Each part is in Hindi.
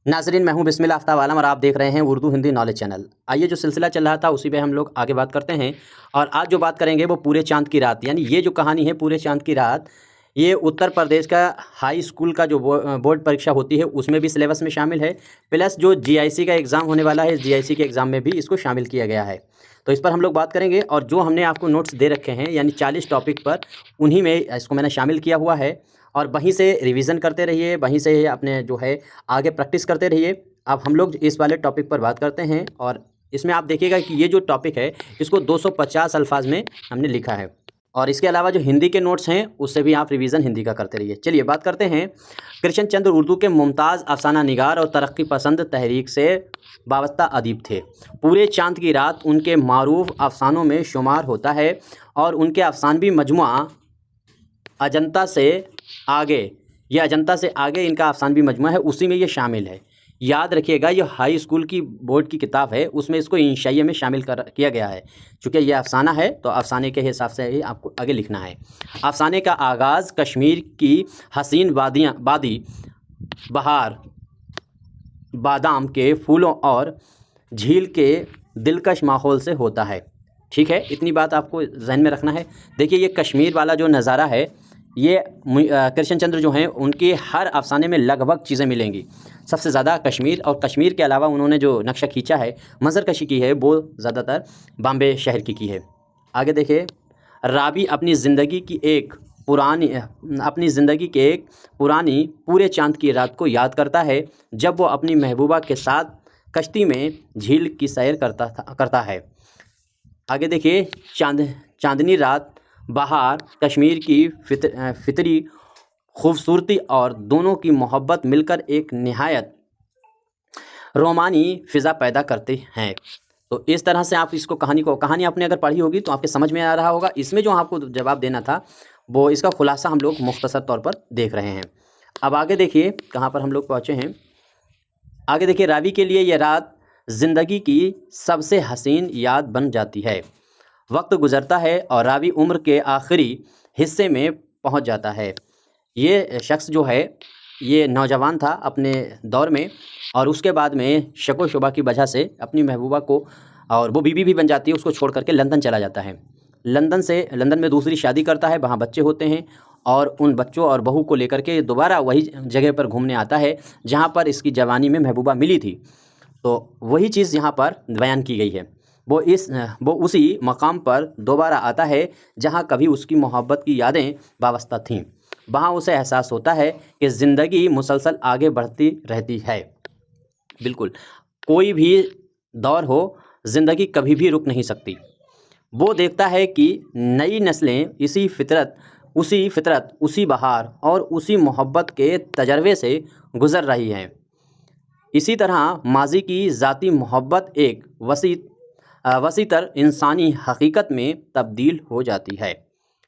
नाज़रीन, मैं हूं बिस्मिल्लाह आफ्ताब आलम और आप देख रहे हैं उर्दू हिंदी नॉलेज चैनल। आइए, जो सिलसिला चल रहा था उसी पे हम लोग आगे बात करते हैं। और आज जो बात करेंगे वो पूरे चांद की रात, यानी ये जो कहानी है पूरे चांद की रात, ये उत्तर प्रदेश का हाई स्कूल का जो बोर्ड परीक्षा होती है उसमें भी सिलेबस में शामिल है। प्लस जो जीआईसी का एग्ज़ाम होने वाला है, इस जीआईसी के एग्ज़ाम में भी इसको शामिल किया गया है। तो इस पर हम लोग बात करेंगे। और जो हमने आपको नोट्स दे रखे हैं यानी 40 टॉपिक पर, उन्हीं में इसको मैंने शामिल किया हुआ है। और वहीं से रिवीजन करते रहिए, वहीं से अपने जो है आगे प्रैक्टिस करते रहिए। अब हम लोग इस वाले टॉपिक पर बात करते हैं। और इसमें आप देखिएगा कि ये जो टॉपिक है इसको 250 अल्फाज में हमने लिखा है। और इसके अलावा जो हिंदी के नोट्स हैं उससे भी आप रिवीजन हिंदी का करते रहिए। चलिए बात करते हैं। कृष्ण चंद्र उर्दू के मुमताज़ अफसाना निगार और तरक्की पसंद तहरीक से वाबस्ता अदीब थे। पूरे चांद की रात उनके मारूफ अफसानों में शुमार होता है और उनके अफसानवी मजमुआ अजंता से आगे, यह अजंता से आगे इनका अफसानवी मजमुआ है, उसी में ये शामिल है। याद रखिएगा, ये हाई स्कूल की बोर्ड की किताब है, उसमें इसको इंशाइया में शामिल किया गया है। चूँकि ये अफसाना है तो अफसाने के हिसाब से ही आपको आगे लिखना है। अफसाने का आगाज़ कश्मीर की हसीन वादी बहार, बादाम के फूलों और झील के दिलकश माहौल से होता है। ठीक है, इतनी बात आपको जहन में रखना है। देखिए, ये कश्मीर वाला जो नज़ारा है, ये कृष्णचंद्र जो हैं उनके हर अफसाने में लगभग चीज़ें मिलेंगी। सबसे ज़्यादा कश्मीर, और कश्मीर के अलावा उन्होंने जो नक्शा खींचा है, मंजरकशी की है, वो ज़्यादातर बॉम्बे शहर की है। आगे देखिए, रावी अपनी ज़िंदगी की एक पुरानी पूरे चांद की रात को याद करता है जब वो अपनी महबूबा के साथ कश्ती में झील की सैर करता है। आगे देखिए, चांदनी रात, बहार, कश्मीर की फितरी खूबसूरती और दोनों की मोहब्बत मिलकर एक निहायत रोमानी फ़िज़ा पैदा करते हैं। तो इस तरह से आप इसको कहानी आपने अगर पढ़ी होगी तो आपके समझ में आ रहा होगा। इसमें जो आपको जवाब देना था वो इसका खुलासा हम लोग मुख्तसर तौर पर देख रहे हैं। अब आगे देखिए कहाँ पर हम लोग पहुँचे हैं। आगे देखिए, रावी के लिए यह रात ज़िंदगी की सबसे हसीन याद बन जाती है। वक्त गुज़रता है और रावी उम्र के आखिरी हिस्से में पहुंच जाता है। ये शख्स जो है ये नौजवान था अपने दौर में, और उसके बाद में शको शुबा की वजह से अपनी महबूबा को, और वो बीवी भी बन जाती है, उसको छोड़ करके लंदन चला जाता है। लंदन में दूसरी शादी करता है, वहाँ बच्चे होते हैं, और उन बच्चों और बहू को लेकर के दोबारा वही जगह पर घूमने आता है जहाँ पर इसकी जवानी में महबूबा मिली थी। तो वही चीज़ यहाँ पर बयान की गई है। वो उसी मकाम पर दोबारा आता है जहाँ कभी उसकी मोहब्बत की यादें वाबस्ता थीं। वहाँ उसे एहसास होता है कि ज़िंदगी मुसलसल आगे बढ़ती रहती है। बिल्कुल, कोई भी दौर हो, ज़िंदगी कभी भी रुक नहीं सकती। वो देखता है कि नई नस्लें उसी फितरत, उसी बहार और उसी मोहब्बत के तजर्बे से गुज़र रही हैं। इसी तरह माजी की ज़ाती मोहब्बत एक वसीतर इंसानी हकीकत में तब्दील हो जाती है।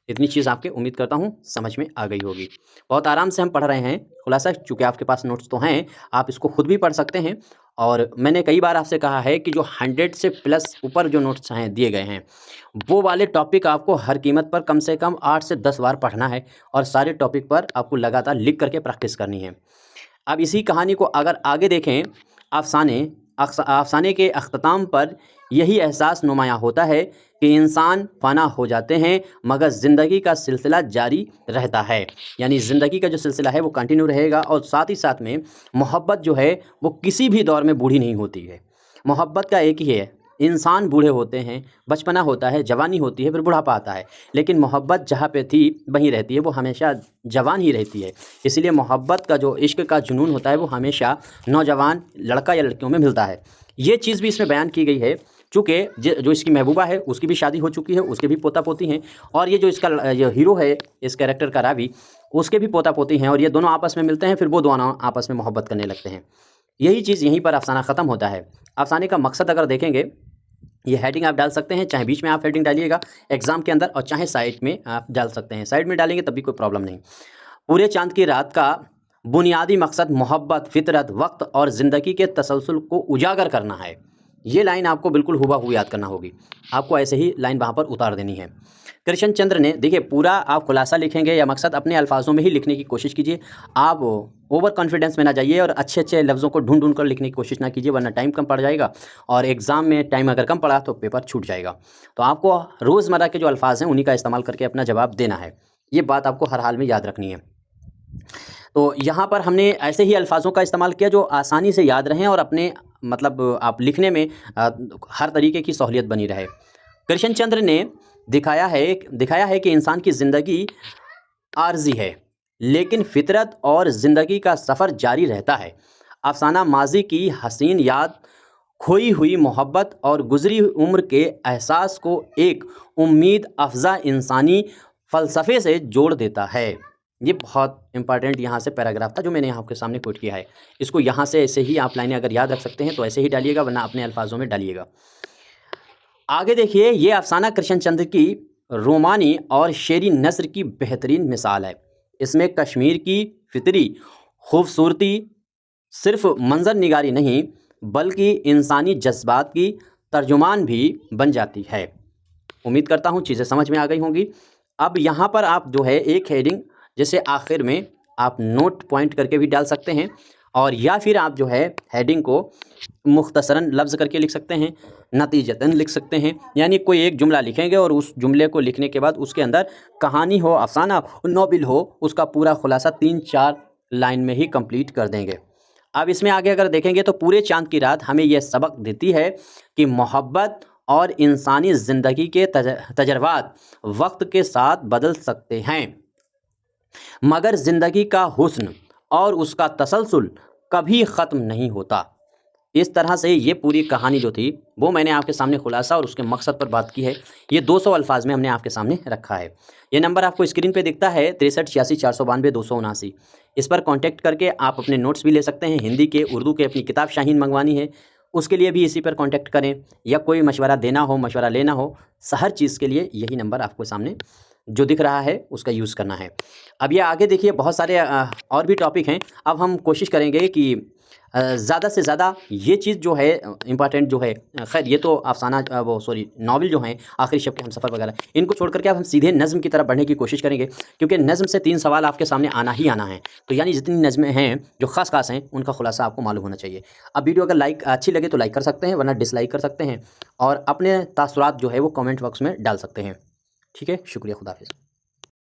इतनी चीज़ आपके उम्मीद करता हूँ समझ में आ गई होगी। बहुत आराम से हम पढ़ रहे हैं खुलासा, चूँकि आपके पास नोट्स तो हैं, आप इसको खुद भी पढ़ सकते हैं। और मैंने कई बार आपसे कहा है कि जो 100 से प्लस ऊपर जो नोट्स हैं दिए गए हैं, वो वाले टॉपिक आपको हर कीमत पर कम से कम 8 से 10 बार पढ़ना है, और सारे टॉपिक पर आपको लगातार लिख करके प्रैक्टिस करनी है। अब इसी कहानी को अगर आगे देखें, अफसाने के अख्ताम पर यही एहसास नुमायाँ होता है कि इंसान फ़ना हो जाते हैं मगर ज़िंदगी का सिलसिला जारी रहता है। यानी ज़िंदगी का जो सिलसिला है वो कंटिन्यू रहेगा, और साथ ही साथ में मोहब्बत जो है वो किसी भी दौर में बूढ़ी नहीं होती है। मोहब्बत का एक ही है, इंसान बूढ़े होते हैं, बचपना होता है, जवानी होती है, फिर बुढ़ापा आता है, लेकिन मोहब्बत जहाँ पे थी वहीं रहती है, वो हमेशा जवान ही रहती है। इसलिए मोहब्बत का जो इश्क का जुनून होता है वो हमेशा नौजवान लड़का या लड़कियों में मिलता है। ये चीज़ भी इसमें बयान की गई है। चूँकि जो इसकी महबूबा है उसकी भी शादी हो चुकी है, उसके भी पोता पोती हैं, और ये जो इसका जो हीरो है इस कैरेक्टर का रावी, उसके भी पोता पोती हैं, और ये दोनों आपस में मिलते हैं, फिर वो दोनों आपस में मोहब्बत करने लगते हैं। यही चीज़ यहीं पर अफसाना ख़त्म होता है। अफसाने का मकसद अगर देखेंगे, ये हेडिंग आप डाल सकते हैं, चाहे बीच में आप हेडिंग डालिएगा एग्ज़ाम के अंदर, और चाहे साइड में आप डाल सकते हैं। साइड में डालेंगे तब भी कोई प्रॉब्लम नहीं। पूरे चांद की रात का बुनियादी मकसद मोहब्बत, फितरत, वक्त और ज़िंदगी के तसलसल को उजागर करना है। ये लाइन आपको बिल्कुल हुबहू याद करना होगी, आपको ऐसे ही लाइन वहाँ पर उतार देनी है। कृष्ण चंद्र ने, देखिए पूरा आप खुलासा लिखेंगे या मकसद अपने अल्फाजों में ही लिखने की कोशिश कीजिए। आप ओवर कॉन्फिडेंस में ना जाइए और अच्छे अच्छे लफ्ज़ों को ढूंढ ढूंढ कर लिखने की कोशिश ना कीजिए, वरना टाइम कम पड़ जाएगा और एग्ज़ाम में टाइम अगर कम पड़ा तो पेपर छूट जाएगा। तो आपको रोज़मर्रा के जो अल्फाज हैं उन्हीं का इस्तेमाल करके अपना जवाब देना है, ये बात आपको हर हाल में याद रखनी है। तो यहाँ पर हमने ऐसे ही अल्फाजों का इस्तेमाल किया जो आसानी से याद रहें और अपने मतलब आप लिखने में हर तरीके की सहूलियत बनी रहे। कृष्ण चंद्र ने दिखाया है कि इंसान की ज़िंदगी आर्जी है, लेकिन फितरत और ज़िंदगी का सफ़र जारी रहता है। अफसाना माजी की हसीन याद, खोई हुई मोहब्बत और गुज़री उम्र के एहसास को एक उम्मीद अफ़ज़ा इंसानी फ़लसफ़े से जोड़ देता है। ये बहुत इंपॉर्टेंट यहाँ से पैराग्राफ था जो मैंने आपके सामने कोट किया है। इसको यहाँ से ऐसे ही आप लाइनें अगर याद रख सकते हैं तो ऐसे ही डालिएगा, वरना अपने अल्फाजों में डालिएगा। आगे देखिए, ये अफसाना कृष्ण चंद्र की रोमानी और शेरी नस्र की बेहतरीन मिसाल है। इसमें कश्मीर की फितरी खूबसूरती सिर्फ मंजर निगारी नहीं बल्कि इंसानी जज्बात की तर्जुमान भी बन जाती है। उम्मीद करता हूँ चीज़ें समझ में आ गई होंगी। अब यहाँ पर आप जो है एक हेडिंग जैसे आखिर में आप नोट पॉइंट करके भी डाल सकते हैं, और या फिर आप जो है हेडिंग को मुख्तसरन लफ्ज़ करके लिख सकते हैं, नतीजतन लिख सकते हैं। यानी कोई एक जुमला लिखेंगे और उस जुमले को लिखने के बाद उसके अंदर कहानी हो, अफसाना हो, नॉवेल हो, उसका पूरा खुलासा 3-4 लाइन में ही कंप्लीट कर देंगे। अब इसमें आगे अगर देखेंगे तो पूरे चांद की रात हमें यह सबक देती है कि मोहब्बत और इंसानी ज़िंदगी के तजर्बात वक्त के साथ बदल सकते हैं, मगर ज़िंदगी का हुस्न और उसका तसलसल कभी ख़त्म नहीं होता। इस तरह से ये पूरी कहानी जो थी वो मैंने आपके सामने खुलासा और उसके मकसद पर बात की है। ये 200 अल्फाज में हमने आपके सामने रखा है। ये नंबर आपको स्क्रीन पे दिखता है 638642 इस पर कांटेक्ट करके आप अपने नोट्स भी ले सकते हैं। हिंदी के, उर्दू के, अपनी किताब शाहीन मंगवानी है उसके लिए भी इसी पर कांटेक्ट करें, या कोई मशवरा देना हो, मशवरा लेना हो, हर चीज़ के लिए यही नंबर आपको सामने जो दिख रहा है उसका यूज़ करना है। अब ये आगे देखिए बहुत सारे और भी टॉपिक हैं। अब हम कोशिश करेंगे कि ज़्यादा से ज़्यादा ये चीज़ जो है इम्पॉर्टेंट जो है, खैर ये तो अफसाना नावल जो हैं आखिरी शब के हमसफ़र वगैरह, इनको छोड़ करके अब हम सीधे नज़्म की तरफ बढ़ने की कोशिश करेंगे, क्योंकि नज़्म से 3 सवाल आपके सामने आना ही आना है। तो यानी जितनी नज़्में हैं जो ख़ास हैं उनका खुलासा आपको मालूम होना चाहिए। अब वीडियो अगर अच्छी लगे तो लाइक कर सकते हैं, वरना डिसलाइक कर सकते हैं, और अपने तासुरात जो है वो कमेंट बॉक्स में डाल सकते हैं। ठीक है, शुक्रिया, खुदा हाफ़िज़।